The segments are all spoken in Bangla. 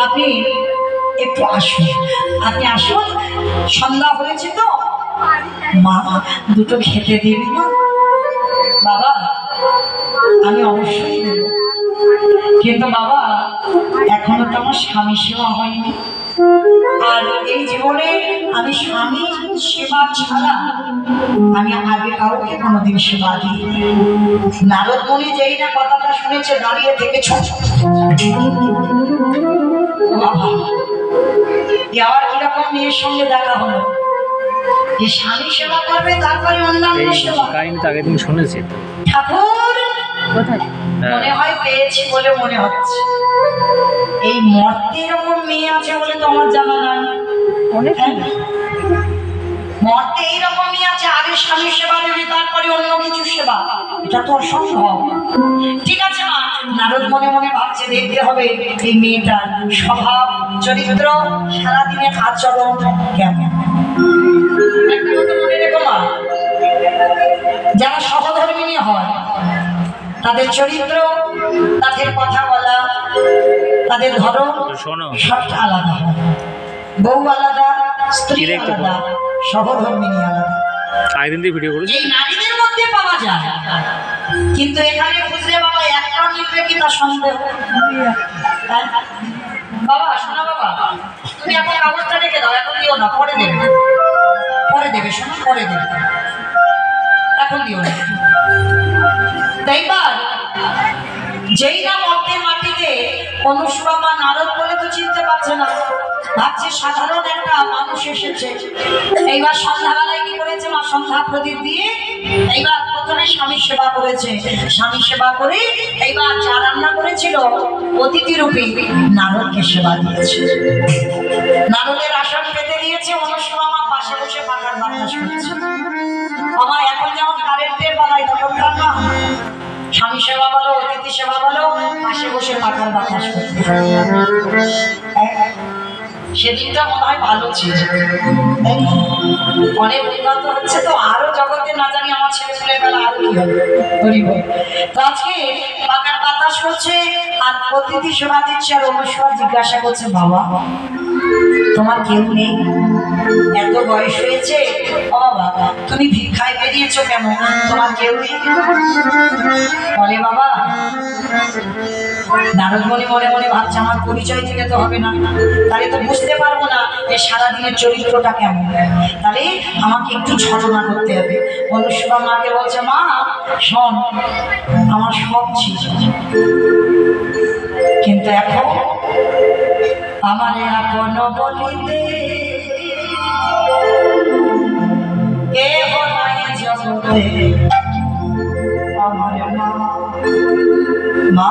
আপনি একটু আসুন, আপনি আসুন। সন্ধ্যা হয়েছে তো, মা দুটো খেতে দিবি না? বাবা আমি অবশ্যই দেব, কিন্তু বাবা এখনো তো আমার স্বামী সেবা হয়নি। আর এই জীবনে আমি স্বামী সেবা ছাড়া আমি আগে কাউকে কোনোদিন সেবা দিই। নারদ মুনি যেই না কথাটা শুনেছে দাঁড়িয়ে থেকে আবার কিরকম মেয়ের সঙ্গে দেখা হলো, যে স্বামী সেবা করবে তারপরে অন্যান্য সেবা। আগের দিন শুনেছি ঠাকুর মনে হয় পেয়েছি বলে মনে হচ্ছে। এই মর্তে এরকম মেয়ে আছে বলে তো আমার জানা নাই। মর্তে এইরকম মেয়ে আছে, আগে স্বামী সেবা দেবে তারপরে অন্য কিছু সেবা, এটা তো অসম্ভব। ঠিক আছে মা, নারদ মনে মনে ভাবছে দেখতে হবে এই মেয়েটার স্বভাব চরিত্র, সারাদিনের আচরণ কেমন। একটা কথা মনে রেখো মা, যারা সহধর্মিণী হয় তাদের চরিত্র, তাদের কথা বলা, তাদের ধরন সবটা আলাদা হয়। বউ আলাদা, স্ত্রী আলাদা, সহধর্মিণী আলাদা। এই নারীদের মধ্যে পাওয়া যায়, কিন্তু এখানে খুঁজলে বাবা একটা মিলবে কি তা সন্দেহ। বাবা শোনা, বাবা তুমি এখন কাগজটা রেখে দাও, এখন দিও না, পরে দেবে, পরে দেবে, শোনো পরে দেবে, এখন দিও না। তাইবার যেই না মর্তের মাটিতে অনুসুয়া নারদ বলে তো চিনতে পারছে না, ভাবছে সাধারণ একটা মানুষ এসেছে। এইবার সন্ধ্যাবেলায় কি করেছে মা, সন্ধ্যা প্রদীপ দিয়ে এইবার প্রথমে স্বামী সেবা করেছে। স্বামী সেবা করে এইবার যা রান্না করেছিল অতিথি রূপে নারদকে সেবা দিয়েছে। নারদের আসন পেতে দিয়েছে, অনুসুয়া পাশে বসে পাখার বাতাস করছে। আমার এখন যেমন কারেন্টের বেলায় তখনকার না, স্বামী সেবা বলো অতিথি সেবা বলো পাশে বসে পাখার বাতাস করতে। সেদিনটা মনে হয় ভালো ছিল, অনেক উন্নত হচ্ছে তো, আরো জগতে না জানি আমার ছেলে ছেলের বেলা আরো কি হবে। তো আজকে পাখার বাতাস করছে আর অতিথি সেবা দিচ্ছে, আর অনুসুয়া জিজ্ঞাসা করছে বাবা তোমার কেউ নেই, এত বয়স হয়েছে, ও বাবা তুমি ভিক্ষায় বেরিয়েছো কেন, তোমার কেউ নেই? বলে বাবা, নারদ মনে মনে মনে ভাবছে আমার পরিচয় দিলে তো হবে না, তাহলে তো বুঝতে পারবো না এই সারাদিনের চরিত্রটা কেমন, তাহলে আমাকে একটু ছলনা করতে হবে। অনুসুয়া মাকে বলছে মা শোন, আমার সব ছিল, কিন্তু এখন আমার আপন বলিতে কেহ নাই জগতে, আমার মা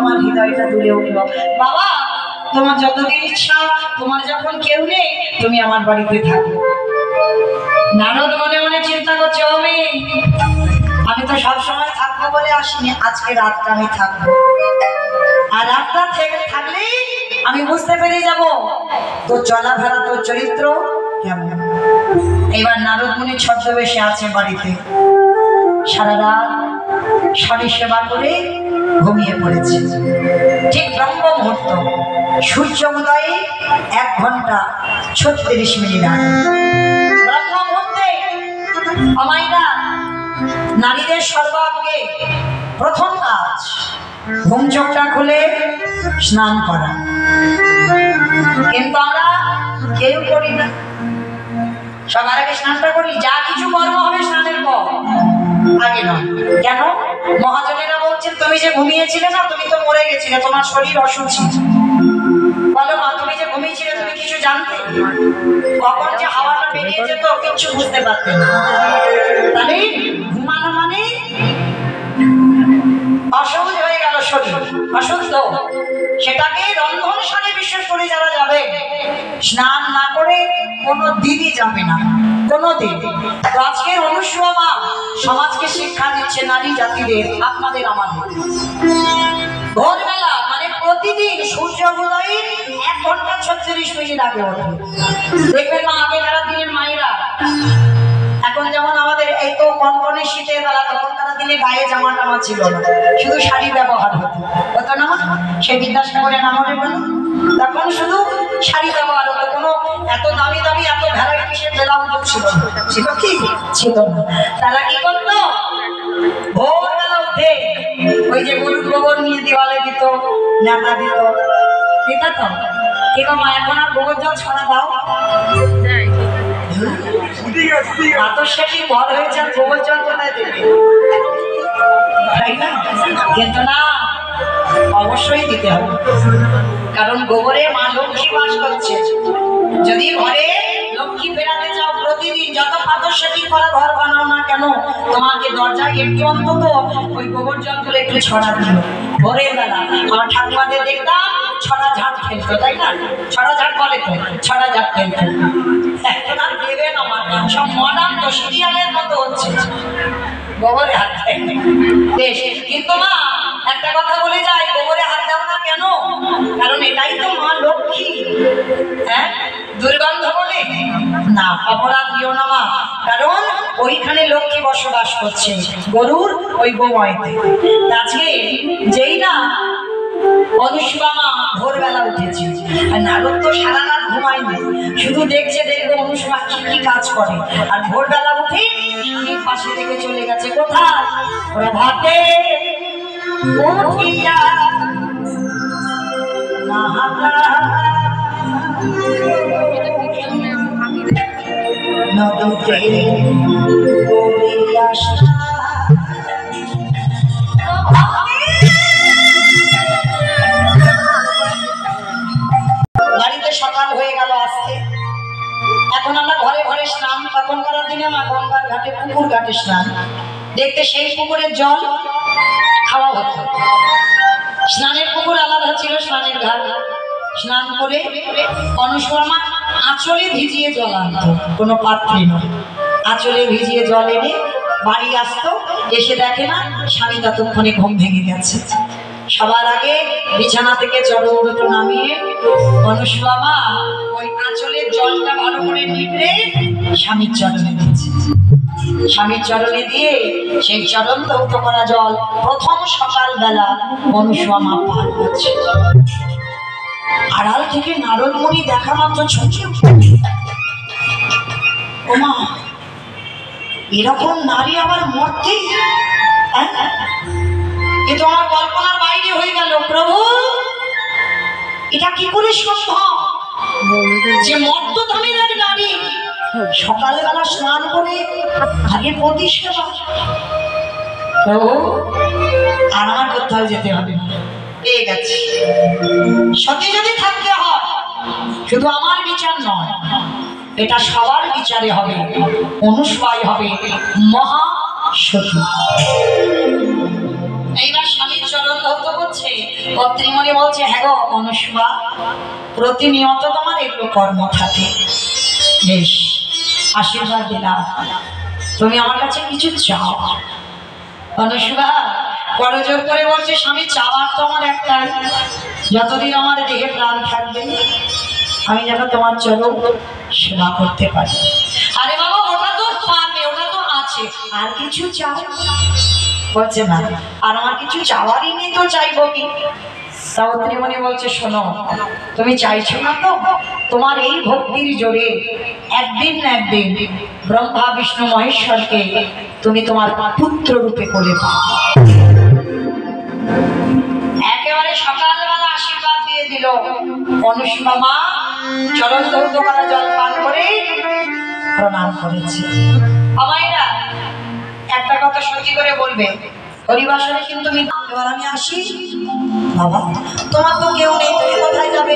আমার হৃদয়টা দুলে উঠল। বাবা তোমার যতদিন ইচ্ছা, তোমার যখন কেউ নেই তুমি আমার বাড়িতে থাকো। নারদ মনে মনে চিন্তা করছে আমি তো সবসময় থাকবো বলে আসিনি, আজকে রাতটা আমি থাকবো, আর রাতটা থেকে থাকলেই আমি বুঝতে পেরে যাব তোর চলাফেরা, তোর চরিত্র কেমন। এবার নারদ মুনি ছদ্মবেশে আছে বাড়িতে, সারা রাত শনি সেবা করে ঘুমিয়ে পড়েছে। ঠিক ব্রহ্ম মুহূর্ত, সূর্য উদয়ে 1 ঘন্টা 36 মিনিট আগে ব্রহ্ম মুহূর্তে আমাইরা নারীদের সর্বাগ্রে প্রথম কাজ ঘুম চোখটা খুলে স্নান করা। কিন্তু আমরা কেউ করি না, সবার আগে স্নানটা করি। যা কিছু কর্ম হবে স্নানের পর, আগে নয়। কেন? মহাজনেরা বলছেন তুমি যে ঘুমিয়েছিলে না, তুমি তো মরে গেছিলে, তোমার শরীর অসুচি। বলো মা, তুমি যে ঘুমিয়েছিলে তুমি কিছু জানতে? কখন যে হাওয়াটা বেরিয়ে যেত কিছু বুঝতে পারতে না। তাহলে ঘুমানো মানে অসহজ হয়ে গেল, শরীর অসুস্থ। সেটাকে রন্ধনশালে বিশেষ করে যারা যাবে, স্নান না করে কোনো দিনই যাবে না, কোনো দিন। তো আজকের অনুসূয়া মা সমাজকে শিক্ষা দিচ্ছে, নারী জাতিদের, আপনাদের আমাদের। ভোরবেলা মানে প্রতিদিন সূর্য উদয়ে 1 ঘন্টা 36 মিনিট আগে ওঠে। দেখবেন মা, আগেকার দিনের মায়েরা, এখন যেমন আমাদের এই তো কনকনে শীতের বেলা, তখনকার দিনে গায়ে জামা টামা ছিল না, শুধু শাড়ি ব্যবহার হতো না। সে বিদ্যাসাগরের আমলে বলে তখন শুধু শাড়ি ব্যবহার হতো, কোনো এত দামি দামি এত ভ্যারাইটিসের ব্লাউজ ছিল না। ছিল কি? ছিল না। তারা কি করতো? ভোরবেলা উঠে ওই যে গরুর গোবর নিয়ে দেওয়ালে দিত, নেতা দিত, ঠিক আছে? কি গো মা, এখন আর গোবর জল ছড়া দাও? ভর হয়েছে, গোবর জল কোথায় দেবে? তাই না? কিন্তু না, অবশ্যই দিতে হবে, কারণ গোবরে মা লক্ষ্মী বাস করছে। যদি ঘরে লক্ষ্মী বেড়াতে চাও, প্রতিদিন যত পাথর সেটি করা ঘর বানাও না কেন, তোমাকে দরজায় একটু অন্তত ওই গোবর জল করে একটু ছড়া দিল। ভোরের বেলা আমার ঠাকুমাদের দেখতাম ছড়া ঝাড় ফেলতো, তাই না? ছড়া ঝাড় বলে তো, ছড়া ঝাড় ফেলতো। এখন আর দেবেন আমার সব মডার্ন তো সিরিয়ালের মতো হচ্ছে, গোবরে হাত দেয় বেশ। কিন্তু মা একটা কথা বলে যায়, গোবরে হাত দাও না কেন? কারণ এটাই তো মা লক্ষ্মী। হ্যাঁ, দুর্গন্ধ বলে না, অপরাধ দিও না মা, কারণ ওইখানে লক্ষ্মী বসবাস করছে, গরুর ওই গোময়তে। আজকে যেই না অনুসূয়া মা ভোরবেলা উঠেছে, আর নারদ তো সারা রাত ঘুমায়নি, শুধু দেখছে দেখবে অনুসূয়া কি কি কাজ করে। আর ভোরবেলা উঠে স্বামীর পাশে রেখে চলে গেছে কোথায়? প্রভাতে উঠিয়া নদীতে বাড়িতে সকাল হয়ে গেল আজকে। এখন আমরা ঘরে ঘরে স্নান, তখনকার দিনে মা গঙ্গার ঘাটে, পুকুর ঘাটে স্নান দেখতে, সেই পুকুরের জল খাওয়া হতো। স্নানের পুকুর আলাদা ছিল, স্নানের ঘাট। স্নান করে অনুসূয়া মা আঁচলে ভিজিয়ে জল আনতো, কোনো পাত্রে নয়, আঁচলে ভিজিয়ে জল এনে বাড়ি আসতো। এসে দেখে না স্বামী ততক্ষণে ঘুম ভেঙে গেছে। সবার আগে বিছানা থেকে চরণ দুটো নামিয়ে অনুসূয়া মা ওই আঁচলের জলটা ভালো করে নিয়ে স্বামীর চরণে দিয়েছে। স্বামীর চরণে দিয়ে সেই চরণ ধৌত করা জল প্রথম সকালবেলা অনুসূয়া মা পান করছে। আড়াল থেকে নারদ মুনি দেখা মাত্র ছুটে, ও মা, এরকম নারী আবার মরতে? এ তো আমার কল্পনার বাইরে হয়ে গেল। প্রভু, এটা কি করে সম্ভব যে মর্তধামের এক নারী সকালবেলা স্নান করে আগে প্রতিষ্ঠা? প্রভু, আর আমার কোথাও যেতে হবে না, পেয়ে গেছে। সত্যি যদি থাকতে হয়, শুধু আমার বিচার নয়, এটা সবার বিচারে হবে, অনুসূয়াই হবে মহা সতী। এইবার স্বামীর চরণ ধৌত করছে, পত্নীমণি বলছে, হ্যাঁ গো অনুসূয়া, প্রতিনিয়ত তোমার এগুলো কর্ম থাকে, বেশ আশীর্বাদ দিলাম, তুমি আমার কাছে কিছু চাও। অনুসূয়া বড় জোর করে বলছে, স্বামী চাওয়ার তো আমার একটাই, যতদিন আমার দেহে প্রাণ থাকবে আমি যেন তোমার চরণ সেবা করতে পারি। আরে বাবা, ওটা তো পারবে, ওটা তো আছে, আর কিছু চাও? বলছে না, আর আমার কিছু চাওয়ারই নেই, তো চাইবো কি? সাবিত্রীমণি বলছে, শোনো, তুমি চাইছো না তো, তোমার এই ভক্তির জোরে একদিন না একদিন ব্রহ্মা বিষ্ণু মহেশ্বরকে তুমি তোমার পুত্র রূপে করে পাও। একেবারে সকালবেলা আশীর্বাদ দিয়ে দিল। অনুষ্মা মা চরণ ধৌত করা জল পান করে প্রণাম করেছে। আমায়রা একটা কথা সত্যি করে বলবে, হরিবাসরে কিন্তু এবার আমি আসি। বাবা, তোমার তো কেউ নেই, তুমি কোথায় যাবে?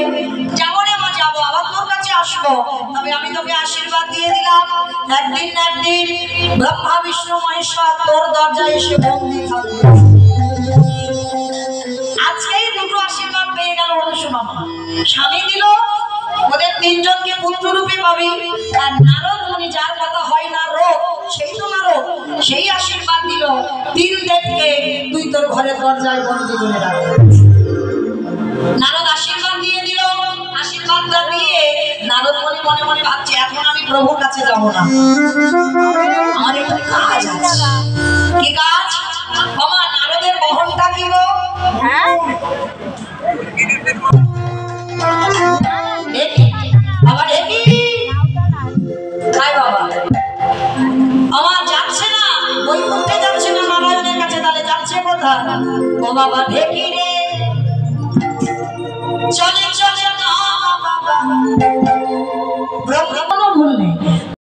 যাবো রে মা, যাবো, আবার তোর কাছে আসবো, তবে আমি তোকে আশীর্বাদ দিয়ে দিলাম, একদিন না একদিন ব্রহ্মা বিষ্ণু মহেশ্বর তোর দরজায় এসে বন্দি থাকবে। আজকেই দুটো আশীর্বাদ পেয়ে গেল অনুষ্মা মা। স্বামী দিল, ওদের তিনজনকে পুত্র রূপে পাবি, আর নারদ মুনি যার কথা হয় না রোগ, সেই তো নারদ, সেই আশীর্বাদ দিল, তিন দেবকে তুই তোর ঘরের দরজায় বন্দি করে রাখবি। নারদ আশীর্বাদ দিয়ে দিল। আশীর্বাদটা দিয়ে নারদ মুনি মনে মনে ভাবছে, এখন আমি প্রভুর কাছে যাব না, আমার একটু কাজ আছে। কি কাজ? আমার নারদের বহনটা কি গো? বাবা দেখি বাবা, আমার যাচ্ছে না, ওই করতে যাচ্ছে না নারায়ণের কাছে, তাহলে যাচ্ছে কোথায়? ও বাবা ঢেকি রে, চলে চলে না বাবা